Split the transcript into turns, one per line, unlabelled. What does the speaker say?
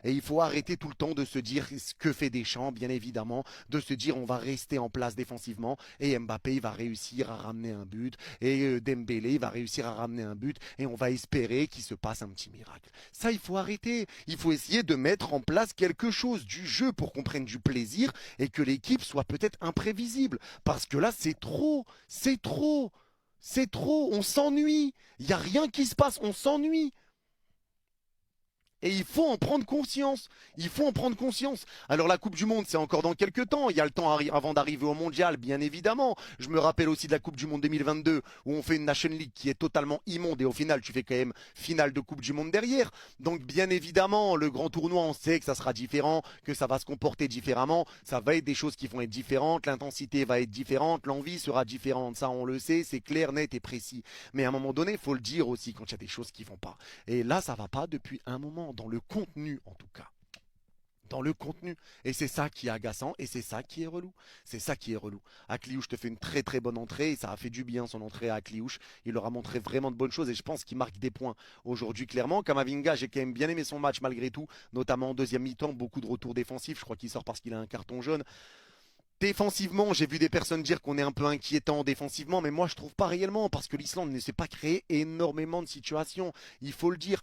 Et il faut arrêter tout le temps de se dire ce que fait Deschamps, bien évidemment, de se dire on va rester en place défensivement et Mbappé il va réussir à ramener un but et Dembélé il va réussir à ramener un but et on va espérer qu'il se passe un petit miracle. Ça, il faut arrêter. Il faut essayer de mettre en place quelque chose du jeu pour qu'on prenne du plaisir et que l'équipe soit peut-être imprévisible. Parce que là, c'est trop, c'est trop, c'est trop. On s'ennuie. Il n'y a rien qui se passe, on s'ennuie. Et il faut en prendre conscience. Il faut en prendre conscience. Alors la Coupe du Monde, c'est encore dans quelques temps. Il y a le temps avant d'arriver au Mondial, bien évidemment. Je me rappelle aussi de la Coupe du Monde 2022, où on fait une Nation League qui est totalement immonde. Et au final, tu fais quand même finale de Coupe du Monde derrière. Donc bien évidemment, le grand tournoi, on sait que ça sera différent, que ça va se comporter différemment. Ça va être des choses qui vont être différentes. L'intensité va être différente. L'envie sera différente. Ça, on le sait. C'est clair, net et précis. Mais à un moment donné, il faut le dire aussi quand il y a des choses qui ne vont pas. Et là, ça va pas depuis un moment, dans le contenu en tout cas. Dans le contenu. Et c'est ça qui est agaçant et c'est ça qui est relou. C'est ça qui est relou. Akliouche te fait une très très bonne entrée et ça a fait du bien son entrée à Akliouche. Il leur a montré vraiment de bonnes choses et je pense qu'il marque des points aujourd'hui clairement. Kamavinga, j'ai quand même bien aimé son match malgré tout, notamment en deuxième mi-temps, beaucoup de retours défensifs. Je crois qu'il sort parce qu'il a un carton jaune. Défensivement, j'ai vu des personnes dire qu'on est un peu inquiétant défensivement, mais moi je trouve pas réellement parce que l'Islande ne s'est pas créé énormément de situations. Il faut le dire.